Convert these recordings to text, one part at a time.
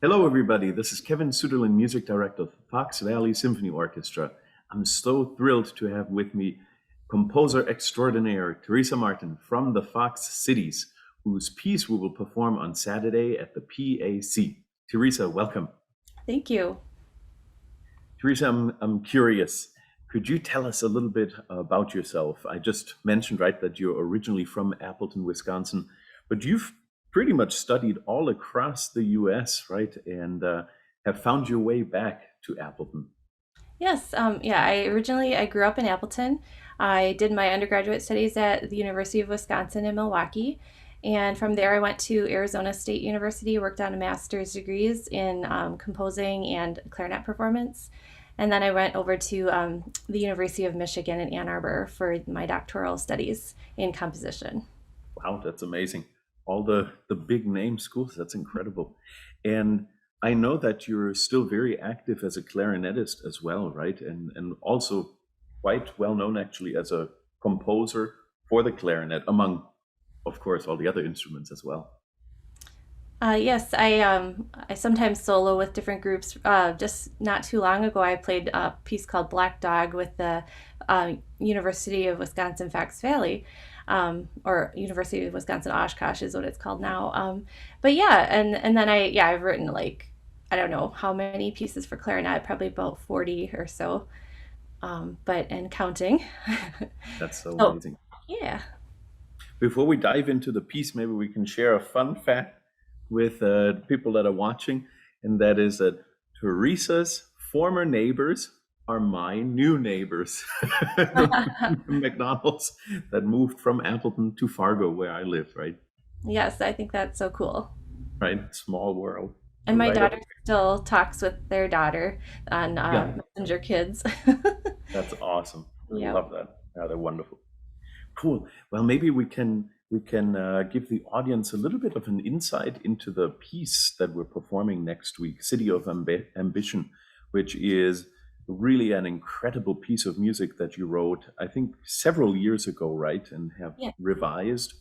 Hello, everybody. This is Kevin Sütterlin, music director of the Fox Valley Symphony Orchestra. I'm so thrilled to have with me composer extraordinaire Theresa Martin from the Fox Cities, whose piece we will perform on Saturday at the PAC. Theresa, welcome. Thank you. Theresa, I'm curious. Could you tell us a little bit about yourself? I just mentioned, right, that you're originally from Appleton, Wisconsin, but you've pretty much studied all across the US, right, and have found your way back to Appleton. Yes, yeah, I grew up in Appleton. I did my undergraduate studies at the University of Wisconsin in Milwaukee. And from there, I went to Arizona State University, worked on a master's degrees in composing and clarinet performance. And then I went over to the University of Michigan in Ann Arbor for my doctoral studies in composition. Wow, that's amazing. All the big name schools, that's incredible. And I know that you're still very active as a clarinetist as well, right? And also quite well known actually as a composer for the clarinet, among, of course, all the other instruments as well. Yes, I sometimes solo with different groups. Just not too long ago, I played a piece called Black Dog with the University of Wisconsin Fox Valley, or University of Wisconsin Oshkosh is what it's called now. But yeah, and then I've written like I don't know how many pieces for clarinet, probably about 40 or so, but and counting. That's so So amazing. yeah. Before we dive into the piece, maybe we can share a fun fact with people that are watching, and that is that Teresa's former neighbors are my new neighbors. McDonald's that moved from Appleton to Fargo, where I live, right? Yes, I think that's so cool. Right? Small world. And my Right up. daughter still talks with their daughter on Yeah, Messenger Kids. that's awesome. I Yeah. love that. Yeah, they're wonderful. Cool. Well, maybe we can give the audience a little bit of an insight into the piece that we're performing next week, City of Ambition, which is really an incredible piece of music that you wrote, I think, several years ago, right? And have Yeah. revised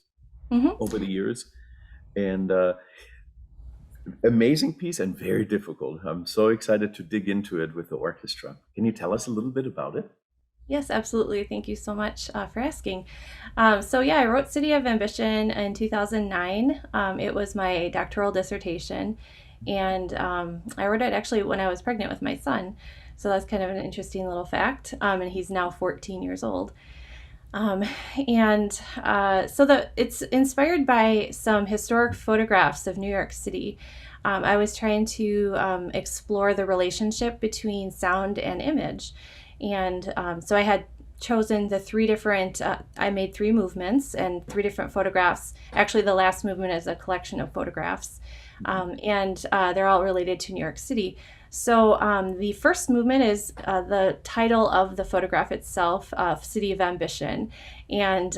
Hmm. over the years. And amazing piece and very difficult. I'm so excited to dig into it with the orchestra. Can you tell us a little bit about it? Yes, absolutely. Thank you so much for asking. So yeah, I wrote City of Ambition in 2009. It was my doctoral dissertation, and I wrote it actually when I was pregnant with my son. So that's kind of an interesting little fact. And he's now 14 years old. Um, and it's inspired by some historic photographs of New York City. I was trying to explore the relationship between sound and image, and so I had chosen the three different. I made three movements and three different photographs. Actually, the last movement is a collection of photographs, and they're all related to New York City. So the first movement is the title of the photograph itself, City of Ambition. And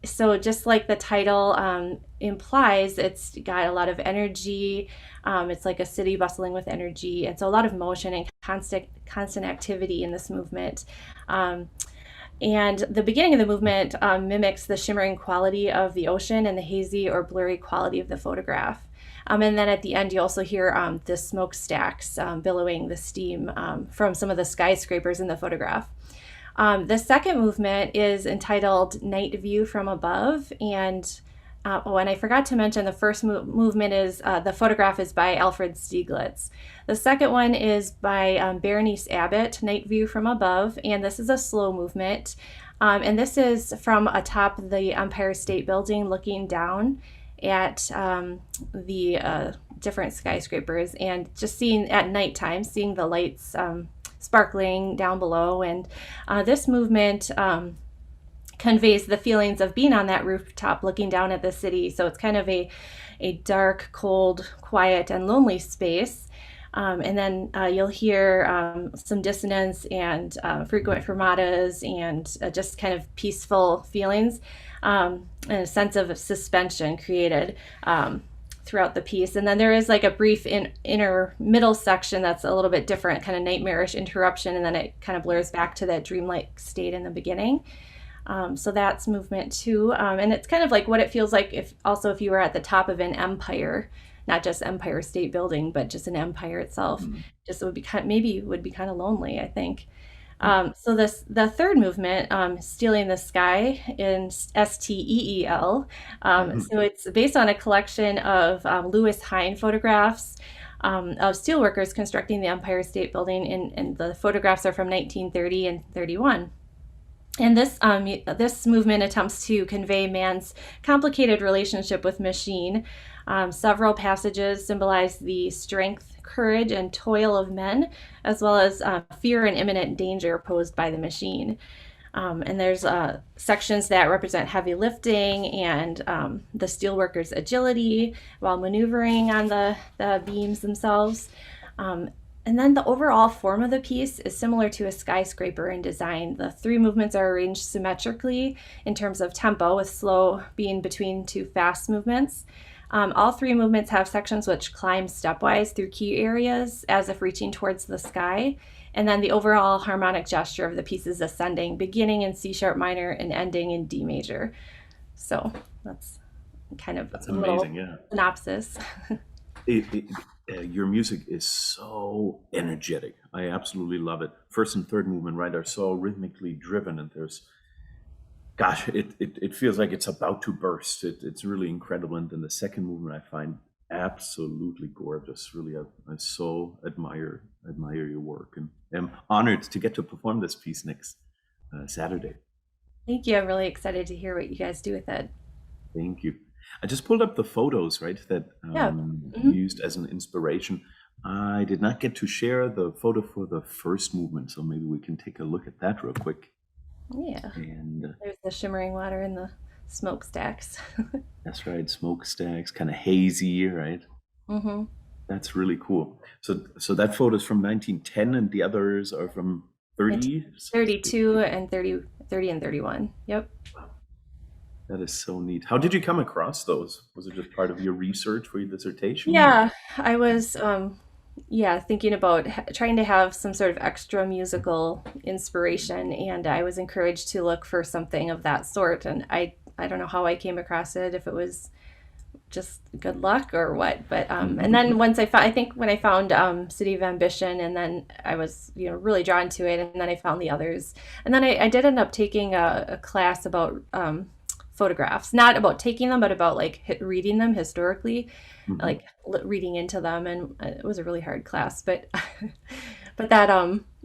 so just like the title implies, it's got a lot of energy. It's like a city bustling with energy. And so a lot of motion and constant activity in this movement. Um, and the beginning of the movement mimics the shimmering quality of the ocean and the hazy or blurry quality of the photograph. And then at the end, you also hear the smokestacks billowing the steam from some of the skyscrapers in the photograph. The second movement is entitled Night View from Above. And I forgot to mention the first movement is the photograph is by Alfred Stieglitz. The second one is by Berenice Abbott, Night View from Above, and this is a slow movement. And this is from atop the Empire State Building looking down at the different skyscrapers and just seeing at nighttime, seeing the lights sparkling down below. And this movement conveys the feelings of being on that rooftop looking down at the city. So it's kind of a dark, cold, quiet, and lonely space. And then you'll hear some dissonance and frequent fermatas and just kind of peaceful feelings and a sense of suspension created throughout the piece. And then there is like a brief inner middle section that's a little bit different, kind of nightmarish interruption, and then it kind of blurs back to that dreamlike state in the beginning. So that's movement two, and it's kind of like what it feels like if you were at the top of an empire not just Empire State Building, but just an empire itself. Mm. Just it would be maybe would be kind of lonely, I think. Mm. So the third movement, Stealing the Sky, in STEEL. So it's based on a collection of Lewis Hine photographs of steelworkers constructing the Empire State Building, and the photographs are from 1930 and 31. And this movement attempts to convey man's complicated relationship with machine. Several passages symbolize the strength, courage, and toil of men, as well as fear and imminent danger posed by the machine. And there's sections that represent heavy lifting and the steelworkers' agility while maneuvering on the beams themselves. And then the overall form of the piece is similar to a skyscraper in design. The three movements are arranged symmetrically in terms of tempo, with slow being between two fast movements. All three movements have sections which climb stepwise through key areas as if reaching towards the sky. And then the overall harmonic gesture of the piece is ascending, beginning in C sharp minor and ending in D major. So that's kind of That's a little amazing. Yeah. synopsis. Your music is so energetic. I absolutely love it. First and third movement, right, are so rhythmically driven, and there's, gosh, it feels like it's about to burst. It's really incredible. And then the second movement I find absolutely gorgeous. Really, I so admire your work, and am honored to get to perform this piece next Saturday. Thank you. I'm really excited to hear what you guys do with it. Thank you. I just pulled up the photos, right, that Yeah. you Hmm. used as an inspiration. I did not get to share the photo for the first movement, so maybe we can take a look at that real quick. Yeah. And There's the shimmering water and the smokestacks. that's right, smokestacks, kind of hazy, right? Hmm. That's really cool. So that photo is from 1910, and the others are from 30. 32 and 30, 30 and 31. Yep. That is so neat. How did you come across those? Was it just part of your research for your dissertation, or? Yeah, I was thinking about trying to have some sort of extra musical inspiration, and I was encouraged to look for something of that sort, and I don't know how I came across it, if it was just good luck or what, but and Mhm. then once I think when I found City of Ambition, and then I was really drawn to it, and then I found the others, and then I did end up taking a class about photographs, not about taking them, but about like reading them historically, Mhm. like reading into them, and it was a really hard class, but but that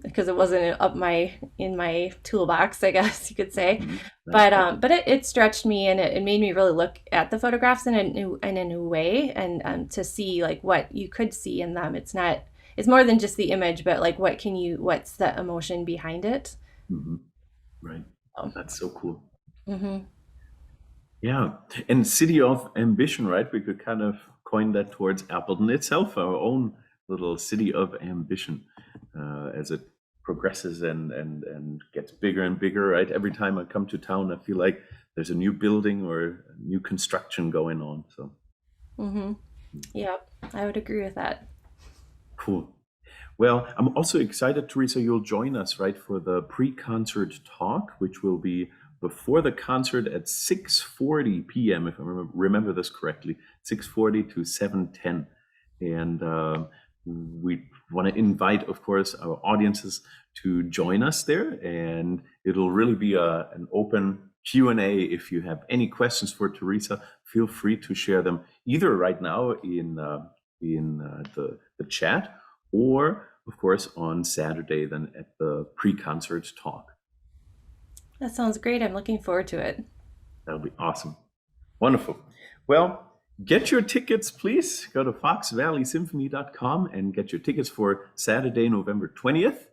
because it wasn't up my in my toolbox, I guess you could say. Mhm. Right. But it stretched me, and it made me really look at the photographs in a new way, and to see like what you could see in them. It's more than just the image, but like what's the emotion behind it. Mhm. Right. So, That's so cool. hmm. Yeah. And City of Ambition, right? We could kind of coin that towards Appleton itself, our own little city of ambition, as it progresses and gets bigger and bigger, right? Every time I come to town, I feel like there's a new building or a new construction going on. So Hmm. Yeah, I would agree with that. cool. Well, I'm also excited, Theresa, you'll join us, right, for the pre-concert talk, which will be before the concert at 6:40 p.m., if I remember this correctly, 6:40 to 7:10. And we want to invite, of course, our audiences to join us there. And it'll really be an open Q&A. If you have any questions for Theresa, feel free to share them either right now in the chat, or of course on Saturday then at the pre-concert talk. That sounds great. I'm looking forward to it. That'll be awesome. Wonderful. Well, get your tickets, please. Go to foxvalleysymphony.com and get your tickets for Saturday, November 20th,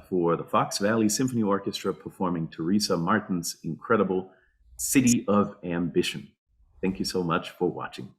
for the Fox Valley Symphony Orchestra performing Theresa Martin's incredible City of Ambition. Thank you so much for watching.